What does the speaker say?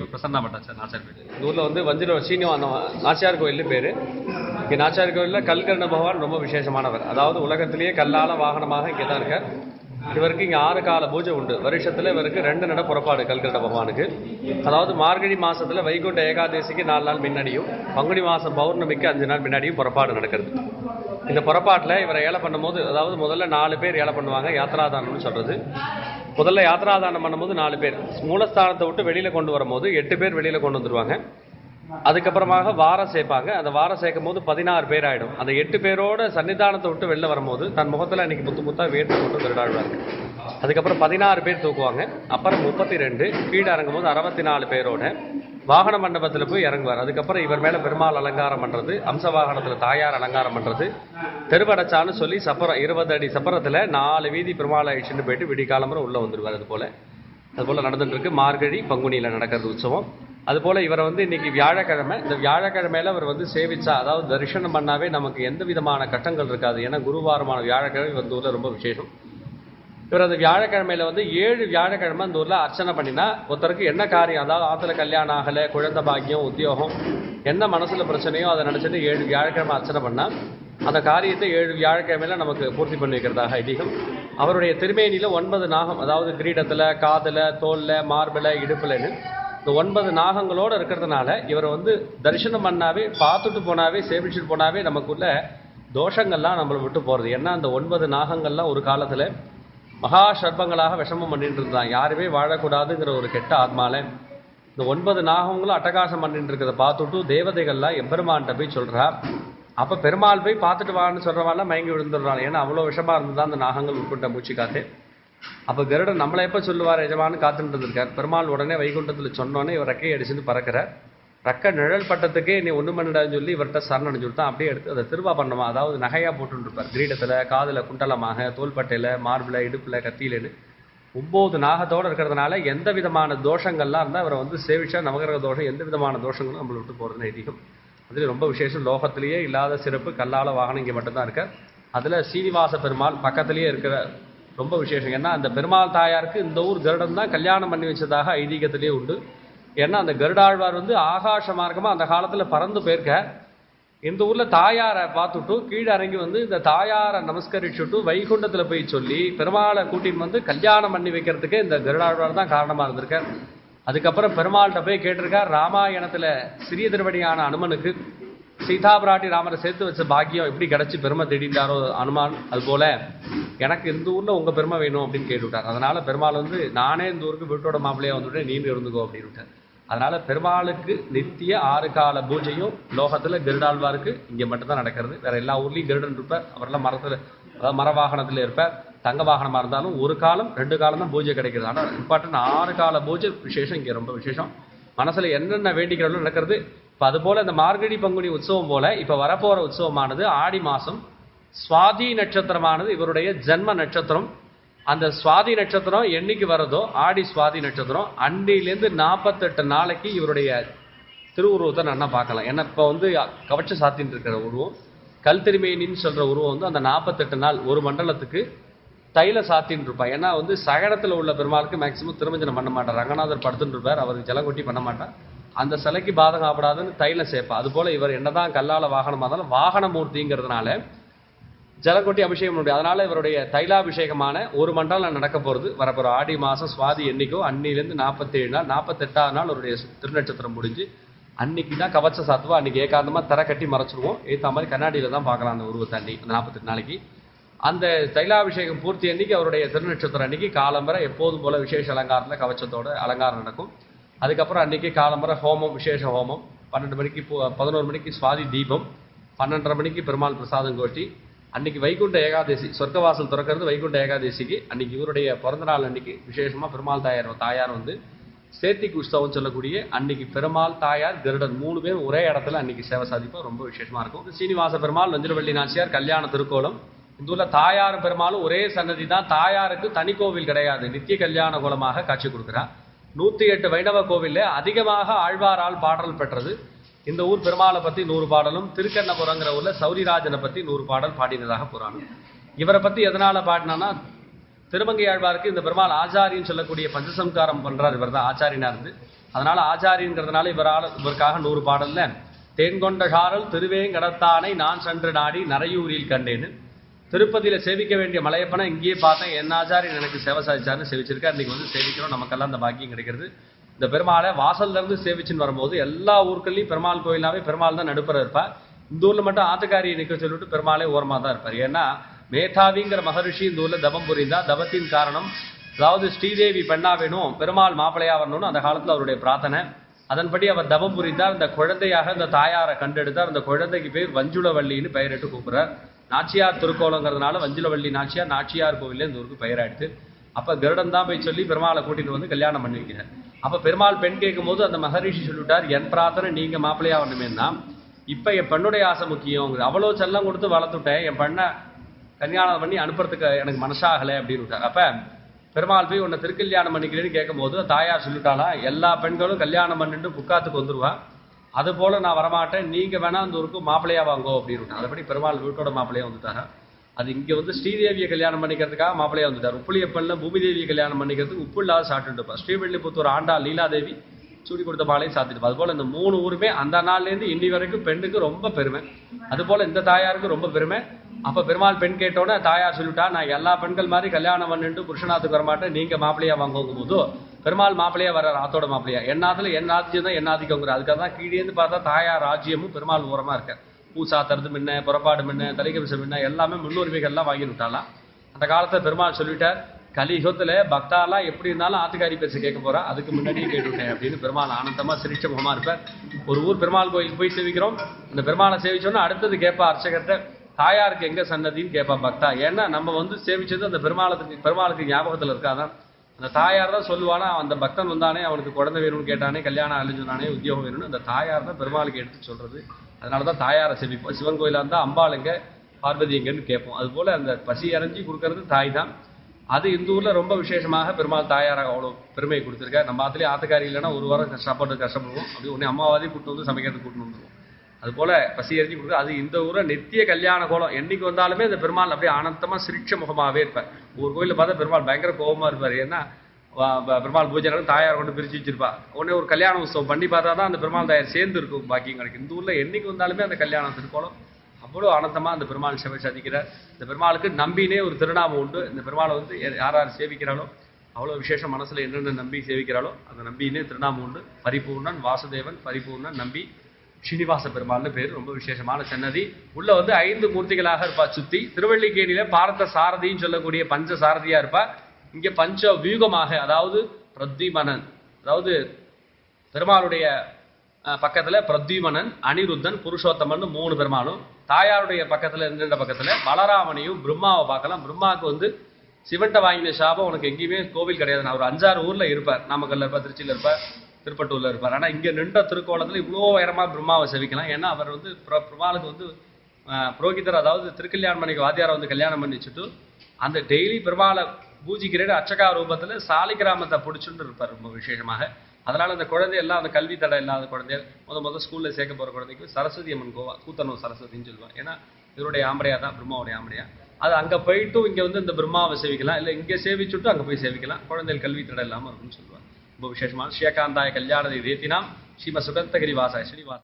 பிரசன்னா பட்டாச்சார் நாச்சியார் கோயில். இந்த ஊரில் வந்து வஞ்சிரம் நாச்சியார் கோயில்னு பேர். இங்கே நாச்சியார் கோயிலில் கல்கர்ண பகவான் ரொம்ப விசேஷமானவர். அதாவது உலகத்திலேயே கல்லால வாகனமாக இங்கே தான் இருக்கார். இவருக்கு இங்கே 6 கால பூஜை உண்டு. வருஷத்தில் இவருக்கு 2 நட புறப்பாடு கல்கர்ண பகவானுக்கு. அதாவது மார்கழி மாதத்தில் வைகுண்ட ஏகாதசிக்கு 4 நாள் முன்னாடியும், பங்குனி மாதம் பௌர்ணமிக்கு 5 நாள் முன்னாடியும் புறப்பாடு நடக்கிறது. இந்த புறப்பாட்டில் இவரை ஏழை பண்ணும்போது, அதாவது முதல்ல 4 பேர் ஏழை பண்ணுவாங்க, யாத்திராதானம்னு சொல்கிறது. முதல்ல யாத்திராதானம் பண்ணும்போது 4 பேர் மூலஸ்தானத்தை விட்டு வெளியில் கொண்டு வரும்போது 8 பேர் வெளியில் கொண்டு வந்துடுவாங்க. அதுக்கப்புறமாக வாரம் சேர்ப்பாங்க. அந்த வாரம் சேர்க்கும் போது 16 பேர் ஆகிடும். அந்த 8 பேரோட சன்னிதானத்தை விட்டு வெளில வரும்போது தன் முகத்தில் அன்றைக்கி முத்தா வேட்டு போட்டு திருடாழ்வாங்க. அதுக்கப்புறம் 16 பேர் தூக்குவாங்க. அப்புறம் 32 கீழே இறங்கும் போது 64 பேரோட வாகன மண்டபத்தில் போய் இறங்குவார். அதுக்கப்புறம் இவர் மேலே பெருமாள் அலங்காரம் பண்ணுறது, அம்ச வாகனத்தில் தாயார் அலங்காரம் பண்ணுறது, தெருவடைச்சான்னு சொல்லி சப்பரம் 20 அடி சப்பரத்தில் 4 வீதி பெருமாள் ஆயிடுச்சுன்னு போயிட்டு விடிகாலம்பரம் உள்ளே வந்துடுவார். அதுபோல் நடந்துட்டு இருக்கு. மார்கழி பங்குனியில் நடக்கிறது உற்சவம். அதுபோல் இவரை வந்து இன்னைக்கு வியாழக்கிழமை, இந்த வியாழக்கிழமையில அவர் வந்து சேவிச்சா, அதாவது தரிசனம் பண்ணாவே நமக்கு எந்த விதமான கட்டங்கள் இருக்காது. ஏன்னா குருவாரமான வியாழக்கிழமை இந்த ஊரில் ரொம்ப விசேஷம். இவர் அந்த வியாழக்கிழமையில வந்து 7 வியாழக்கிழமை அந்த ஊரில் அர்ச்சனை பண்ணினா ஒருத்தருக்கு என்ன காரியம், அதாவது ஆற்றுல கல்யாணம் ஆகலை, குழந்தை பாக்கியம், உத்தியோகம், என்ன மனசில் பிரச்சனையோ அதை நினச்சிட்டு 7 வியாழக்கிழமை அர்ச்சனை பண்ணால் அந்த காரியத்தை 7 வியாழக்கிழமையில நமக்கு பூர்த்தி பண்ணி வைக்கிறதாக ஐதீகம். அவருடைய திருமேனியில் 9 நாகம், அதாவது கிரீடத்தில், காதில், தோலில், மார்பில், இடுப்புலன்னு இந்த 9 நாகங்களோடு இருக்கிறதுனால இவரை வந்து தரிசனம் பண்ணாவே, பார்த்துட்டு போனாவே, சேவிச்சுட்டு போனாவே நமக்குள்ள தோஷங்கள்லாம் நம்மளை விட்டு போகிறது. ஏன்னா அந்த 9 நாகங்கள்லாம் ஒரு காலத்தில் மகா சர்ப்பங்களாக விஷமம் பண்ணிட்டு இருந்தான். யாருமே வாழக்கூடாதுங்கிற ஒரு கெட்ட ஆத்மால இந்த 9 நாகங்களும் அட்டகாசம் பண்ணிட்டு இருக்கிறத பார்த்துட்டு தேவதைகள்லாம் எம்பெருமான்கிட்ட போய் சொல்கிறா. அப்போ பெருமாள் போய் பார்த்துட்டு வான்னு சொல்கிறவாள்லாம் மயங்கி விழுந்துடுறாள். ஏன்னா அவ்வளோ விஷமாக இருந்து தான் அந்த நாகங்கள் உட்கொண்ட மூச்சு காத்து. அப்போ கருடன் நம்மளை எப்போ சொல்லுவார் எஜமானு காத்துட்டு இருக்கார். பெருமாள் உடனே வைகுண்டத்தில் சொன்னோன்னே இவர் ரெக்கையை அடிச்சுட்டு பறக்கிறார். ரெக்க நிழல் பட்டத்துக்கே நீ ஒன்றும் பண்ணிடான்னு சொல்லி இவர்கிட்ட சரணடைஞ்சு விட்டான். அப்படியே எடுத்து அதை திருவா பண்ணமா, அதாவது நகையாக போட்டுருப்பார். கிரீடத்தில், காதில் குண்டலமாக, தோள்பட்டையில், மார்பில், இடுப்பில், கத்தியிலன்னு 9 நாகத்தோடு இருக்கிறதுனால எந்த விதமான தோஷங்கள்லாம் இருந்தால் அவரை வந்து சேவிச்சா நவகிரக தோஷம், எந்த விதமான தோஷங்களும் நம்மளை விட்டு போகிறதுன்னு ஐதீகம். அதில் ரொம்ப விசேஷம், லோகத்திலேயே இல்லாத சிறப்பு கல்லால வாகனம் இங்கே மட்டும்தான் இருக்கார். அதில் சீனிவாச பெருமாள் பக்கத்திலேயே இருக்கிற ரொம்ப விசேஷம். ஏன்னா அந்த பெருமாள் தாயாருக்கு இந்த ஊர் கருடன் தான் கல்யாணம் பண்ணி வச்சதாக ஐதீகத்திலேயே உண்டு. ஏன்னா அந்த கருடாழ்வார் வந்து ஆகாச மார்க்கமாக அந்த காலத்தில் பறந்து போயிருக்க. இந்த ஊரில் தாயாரை பார்த்துட்டு கீழே இறங்கி வந்து இந்த தாயாரை நமஸ்கரிச்சுட்டு வைகுண்டத்தில் போய் சொல்லி பெருமாளை கூட்டின்னு வந்து கல்யாணம் பண்ணி வைக்கிறதுக்கு இந்த கருடாழ்வார் தான் காரணமாக இருந்திருக்கார். அதுக்கப்புறம் பெருமாள்கிட்ட போய் கேட்டிருக்கார், ராமாயணத்தில் சிறிய திருவடியான அனுமனுக்கு சீதா பிராட்டி ராமரை சேர்த்து வச்ச பாக்கியம் எப்படி கிடச்சி பெருமை தேடிட்டாரோ அனுமான், அதுபோல் எனக்கு இந்த ஊரில் உங்கள் பெருமை வேணும் அப்படின்னு கேட்டுவிட்டார். அதனால் பெருமாள் வந்து நானே இந்த ஊருக்கு வீட்டோட மாப்பிள்ளையாக வந்துவிட்டேன், நீங்க இருந்துக்கோ அப்படின்னு விட்டார். அதனால் பெருமாளுக்கு நித்திய 6 கால பூஜையும் லோகத்தில் கருடாழ்வாருக்கு இங்கே மட்டும்தான் நடக்கிறது. வேறு எல்லா ஊர்லேயும் கருடன் இருப்பார். அவரெல்லாம் மரத்தில், அதாவது மர வாகனத்தில் இருப்பார். தங்க வாகனமாக இருந்தாலும் 1 காலம் 2 காலம் தான் பூஜை கிடைக்கிறது. ஆனால் இம்பார்ட்டன் 6 கால பூஜை விசேஷம் இங்கே ரொம்ப விசேஷம். மனசில் என்னென்ன வேண்டிக்கிறவங்களும் நடக்கிறது. இப்போ அதுபோல் இந்த மார்கழி பங்குனி உற்சவம் போல் இப்போ வரப்போகிற உற்சவமானது ஆடி மாதம் சுவாதி நட்சத்திரமானது இவருடைய ஜென்ம நட்சத்திரம். அந்த சுவாதி நட்சத்திரம் என்னைக்கு வரதோ, ஆடி சுவாதி நட்சத்திரம் அன்னிலேருந்து 48 நாளைக்கு இவருடைய திருவுருவத்தை நல்லா பார்க்கலாம். ஏன்னா இப்போ வந்து கவச்ச சாத்தின்னு இருக்கிற உருவம், கல் திருமேனின்னு சொல்கிற உருவம் வந்து அந்த 48 நாள் ஒரு மண்டலத்துக்கு தைல சாத்தின்னு இருப்பார். ஏன்னா வந்து சகடத்தில் உள்ள பெருமாளுக்கு மேக்சிமம் திருமஞ்சனம் பண்ண மாட்டார். ரங்கநாதர் படுத்துட்டு இருப்பார், அவருக்கு ஜலங்கொட்டி பண்ண மாட்டார். அந்த சிலைக்கு பாதகம் ஆகப்படாதுன்னு தைலம் சேர்ப்பா. அதுபோல் இவர் என்னதான் கல்லால வாகனமாக இருந்தாலும் வாகனமூர்த்திங்கிறதுனால ஜலங்கொட்டி அபிஷேகம் முடியும். அதனால இவருடைய தைலாபிஷேகமான ஒரு மண்டலம் நடக்க போகிறது வரப்போகிற ஆடி மாதம் சுவாதி என்னைக்கோ அன்னிலேருந்து 47 நாள், 48ஆவது நாள் அவருடைய திருநட்சத்திரம் முடிஞ்சு அன்னைக்கு தான் கவச்ச சாத்துவா. அன்னைக்கு ஏகாந்தமாக தர கட்டி மறைச்சிருவோம். ஏற்ற மாதிரி கண்ணாடியில் தான் பார்க்கலாம் அந்த உருவத்தை. அன்னைக்கு அந்த 48 நாளைக்கு அந்த தைலாபிஷேகம் பூர்த்தி அன்னைக்கு அவருடைய திருநட்சத்திரம் அன்னைக்கு காலம்பரை எப்போதும் போல விசேஷ அலங்காரத்தில் கவச்சத்தோட அலங்காரம் நடக்கும். அதுக்கப்புறம் அன்றைக்கி காலம்பரை ஹோமம், விசேஷ ஹோமம். 12 மணிக்கு 11 மணிக்கு சுவாதி தீபம், 12:30 மணிக்கு பெருமாள் பிரசாதம் கோட்டி. அன்றைக்கி வைகுண்ட ஏகாதசி, சொர்க்கவாசல் திறக்கிறது வைகுண்ட ஏகாதசிக்கு. அன்றைக்கி இவருடைய பிறந்தநாள் அன்றைக்கி விசேஷமாக பெருமாள் தாயார் வந்து சேர்த்திக்கு உற்சவம் சொல்லக்கூடிய அன்றைக்கி பெருமாள் தாயார் கருடன் 3 பேர் ஒரே இடத்துல அன்றைக்கி சேவை சாதிப்போம். ரொம்ப விசேஷமாக இருக்கும். சீனிவாச பெருமாள், வஞ்சிரவள்ளி நாச்சியார் கல்யாண திருக்கோலம். இந்த ஊரில் தாயார் பெருமாளும் ஒரே சன்னதி தான். தாயாருக்கு தனி கோவில் கிடையாது, நித்திய கல்யாண கோலமாக காட்சி கொடுக்குறார். 108 வைணவ கோவிலில் அதிகமாக ஆழ்வாரால் பாடல் பெற்றது. இந்த ஊர் பெருமாளை பற்றி 100 பாடலும், திருக்கண்ணபுரங்கிற ஊரில் சௌரிராஜனை பற்றி 100 பாடல் பாடினதாக புராணம். இவரை பற்றி எதனால் பாடினான்னா, திருமங்கை ஆழ்வாருக்கு இந்த பெருமாள் ஆச்சாரின்னு சொல்லக்கூடிய பஞ்சசம்காரம் பண்ணுறார். இவர் தான் ஆச்சாரியனாக இருந்து அதனால ஆச்சாரியங்கிறதுனால இவருக்காக 100 பாடல்ல தேன்கொண்ட சாரல் திருவேங்கடத்தானை நான் சென்று நாடி நரையூரில் கண்டேன்னு திருப்பதியில சேவிக்க வேண்டிய மலையப்பனை இங்கேயே பார்த்தேன், என் ஆச்சாரியன் எனக்கு சேவை சாதிச்சாருன்னு சேவிச்சிருக்கா. இன்னைக்கு வந்து சேவிக்கிறோம், நமக்கெல்லாம் அந்த பாக்கியம் கிடைக்கிறது. இந்த பெருமாளை வாசல்ல இருந்து சேவிச்சுன்னு வரும்போது எல்லா ஊர்களையும் பெருமாள் கோயிலாவே பெருமாள் தான் நடுப்புற இருப்பார். இந்த ஊர்ல மட்டும் ஆத்துக்காரியை நிற்க சொல்லிட்டு பெருமாளே ஓரமா தான் இருப்பார். ஏன்னா மேதாவிங்கிற மகரிஷி இந்த ஊர்ல தபம் புரிந்தா. தபத்தின் காரணம் அதாவது ஸ்ரீதேவி பெண்ணா வேணும், பெருமாள் மாப்பிள்ளையா வரணும்னு அந்த காலத்துல அவருடைய பிரார்த்தனை. அதன்படி அவர் தபம் புரிந்தார். இந்த குழந்தையாக இந்த தாயாரை கண்டெடுத்தார். அந்த குழந்தைக்கு பேர் வஞ்சுளவள்ளின்னு பெயரிட்டு கூப்பிடுறார். நாச்சியார் திருக்கோலங்கிறதுனால வஞ்சுளவள்ளி நாச்சியார், நாச்சியார் கோவில்ல இந்த ஊருக்கு பெயராயிடுது. அப்ப கருடன் தான் போய் சொல்லி பெருமாளை கூட்டிட்டு வந்து கல்யாணம் பண்ணி வைக்கிறார். அப்ப பெருமாள் பெண் கேட்கும் போது அந்த மகரிஷி சொல்லிவிட்டார், என் பிரார்த்தனை நீங்க மாப்பிள்ளையா வரணுமேன்னா இப்ப என் பெண்ணுடைய ஆசை முக்கியம், அவ்வளவு செல்லம் கொடுத்து வளர்த்துட்டேன், என் பெண்ணை கல்யாணம் பண்ணி அனுப்புறதுக்கு எனக்கு மனசாகலை அப்படின்னு விட்டார். அப்ப பெருமாள் போய் உன்னை திருக்கல்யாணம் பண்ணிக்கிறேன்னு கேட்கும் போது தாயார் சொல்லிட்டாளா, எல்லா பெண்களும் கல்யாணம் பண்ணிட்டு புக்காத்துக்கு வந்துருவா, அது போல நான் வரமாட்டேன், நீங்க வேணா அந்த ஊருக்கு மாப்பிள்ளையா வாங்கோ அப்படின்னு. அதுபடி பெருமாள் வீட்டோட மாப்பிள்ளையா வந்துட்டாரா. அது இங்க வந்து ஸ்ரீதேவியை கல்யாணம் பண்ணிக்கிறதுக்காக மாப்பிள்ளையா வந்துட்டார். உப்புளியப்பன்ல பூமி தேவியை கல்யாணம் பண்ணிக்கிறதுக்கு உப்பு இல்லாத சாப்பிட்டு இருப்பார். ஸ்ரீவில்லிபுத்தூர் ஆண்டாள் லீலாதேவி சூடி கொடுத்த மாலையும் சாத்திட்டு. அது போல இந்த 3 ஊருமே அந்த நாள்ல இருந்து இன்னி வரைக்கும் பெண்ணுக்கு ரொம்ப பெருமை. அது போல இந்த தாயாருக்கு ரொம்ப பெருமை. அப்ப பெருமாள் பெண் கேட்டோன்னே தாயார் சொல்லிட்டா, நான் எல்லா பெண்கள் மாதிரி கல்யாணம் பண்ணிட்டு புருஷனாத்துக்கு வரமாட்டேன், நீங்க மாப்பிள்ளையா வாங்குவோம் போது பெருமாள் மாப்பிள்ளையா வர ஆத்தோட மாப்பிள்ளையா, என்னாத்துல என் ராஜ்யம் தான் என்னாதிக்கோங்கிற. அதுக்காக தான் கீழேந்து பார்த்தா தாயார் ராஜ்யமும் பெருமாள் ஓரமா இருக்க. பூசாத்துறது முன்ன, புறப்பாடு முன்ன, தலைக்கவசம் முன்ன எல்லாமே முன்னுரிமைகள்லாம் வாங்கி விட்டாலாம். அந்த காலத்துல பெருமாள் சொல்லிட்டார், கலியுகத்துல பக்தாலாம் எப்படி இருந்தாலும் ஆத்துக்காரி பேச கேட்க போறா, அதுக்கு முன்னாடியே கேட்டுவிட்டேன் அப்படின்னு பெருமாள் ஆனந்தமா சிரிச்ச முகமா இருப்பார். ஒரு ஊர் பெருமாள் கோயிலுக்கு போய் சேவிக்கிறோம், அந்த பெருமாளை சேவிச்சோன்னா அடுத்தது கேட்பா அர்ச்சகர்கிட்ட, தாயாருக்கு எங்க சன்னதின்னு கேட்பா பக்தா. ஏன்னா நம்ம வந்து சேவிச்சது அந்த பெருமாளுக்கு ஞாபகத்துல இருக்காதான். அந்த தாயார் தான் சொல்லுவானா, அந்த பக்தன் வந்தானே அவனுக்கு குழந்தை வேணும்னு கேட்டானே, கல்யாணம் அழிஞ்சுனானே, உத்தியோகம் வேணும்னு அந்த தாயார் தான் பெருமாளுக்கு எடுத்து சொல்றது. அதனாலதான் தாயாரை சேவிப்போம். சிவன் கோயிலா இருந்தா அம்பாள் எங்க, பார்வதி எங்கன்னு கேட்போம். அது போல அந்த பசி அரைஞ்சி கொடுக்கறது தாய் தான். அது இந்த ஊர்ல ரொம்ப விசேஷமாக பெருமாள் தாயாராக அவ்வளவு பெருமையை கொடுத்துருக்காரு. நம்ம ஆத்துலயே ஆத்துக்காரி இல்லைன்னா ஒரு வாரம் கஷ்டப்படுவோம். அப்படி ஒன்னே அம்மாவாதி கூட்டு வந்து சமைக்கிறதுக்கு கூட்டு வந்துருவோம். அது போல பசி எரிஞ்சு கொடுக்குறது. அது இந்த ஊரை நித்திய கல்யாண கோலம் என்னைக்கு வந்தாலுமே அந்த பெருமாள் அப்படியே ஆனந்தமா சிரிச்ச முகமாவே இருப்பார். ஒரு கோயில பார்த்தா பெருமாள் பயங்கர கோபமா இருப்பார். ஏன்னா பெருமாள் பூஜை தாயார் கொண்டு பிரிச்சு வச்சிருப்பா. உடனே ஒரு கல்யாண உற்சவம் பண்ணி பார்த்தா தான் அந்த பெருமாள் தாயார் சேர்ந்து இருக்கும் பாக்கியம் கிடைக்கும். இந்த ஊர்ல என்னைக்கு வந்தாலுமே அந்த கல்யாணம் திருக்கோலம் அவ்வளோ ஆனந்தமா அந்த பெருமாள் சேவை சாதிக்கிறார். இந்த பெருமாளுக்கு நம்பினே ஒரு திருநாமம் உண்டு. இந்த பெருமாளை வந்து யார் யார் சேவிக்கிறாளோ அவ்வளோ விசேஷம், மனசுல என்னென்ன நம்பி சேவிக்கிறாளோ அந்த நம்பினே திருநாமம் உண்டு. பரிபூர்ணன் வாசுதேவன், பரிபூர்ணன் நம்பி ஸ்ரீனிவாச பெருமாள்னு பேர். ரொம்ப விசேஷமான சன்னதி. உள்ள வந்து 5 மூர்த்திகளாக இருப்பா. சுத்தி திருவள்ளிக்கேணியில பார்த்த சாரதின்னு சொல்லக்கூடிய பஞ்ச சாரதியா இருப்பா. இங்க பஞ்ச வியூகமாக, அதாவது பிரத்யுமனன், அதாவது பெருமாளுடைய பக்கத்துல பிரத்யுமனன், அனிருத்தன், புருஷோத்தமன் 3 பெருமாளும், தாயாருடைய பக்கத்துல இந்த பக்கத்துல பலராமனையும் பிரம்மாவை பார்க்கலாம். பிரம்மாவுக்கு வந்து சிவன்ட்ட வாங்கின சாபம் உனக்கு எங்கேயுமே கோவில் கிடையாது. நான் ஒரு 5-6 ஊர்ல இருப்பார். நாமக்கல்ல இருப்பார், திருச்சியில இருப்பார், திருப்பட்டூர்ல இருப்பார். ஆனா இங்க நின்ற திருக்கோலத்துல இவ்வளோ உயரமா பிரம்மாவை சேவிக்கலாம். ஏன்னா அவர் வந்து பெருமாளுக்கு வந்து புரோகிதர், அதாவது திருக்கல்யாணம் பண்ணிக்க வாத்தியாரை வந்து கல்யாணம் பண்ணி வச்சுட்டு அந்த டெய்லி பெருமாளை பூஜிக்கிற அர்ச்சகா ரூபத்துல சாலிகிராமத்தை பிடிச்சுட்டு இருப்பார் ரொம்ப விசேஷமாக. அதனால அந்த குழந்தை எல்லாம் அந்த கல்வி தடை இல்லாத குழந்தைகள் முதல் ஸ்கூல்ல சேர்க்க போற குழந்தைக்கு சரஸ்வதி அம்மன் கோவா, கூத்தனூர் சரஸ்வதின்னு சொல்லுவாங்க. ஏன்னா இவருடைய ஆம்படையா தான், பிரம்மாவுடைய ஆம்படையா. அது அங்க போயிட்டு இங்க வந்து இந்த பிரம்மாவை சேவிக்கலாம், இல்ல இங்க சேவிச்சுட்டு அங்க போய் சேவிக்கலாம். குழந்தைகள் கல்வி தடை இல்லாம இருக்குன்னு சொல்லுவாங்க. ரொம்ப விசேஷமான ஸ்ரீகாந்தாய கல்யாண ரீதினாம் ஸ்ரீம சுகந்தகிரி வாசாய ஸ்ரீனிவாச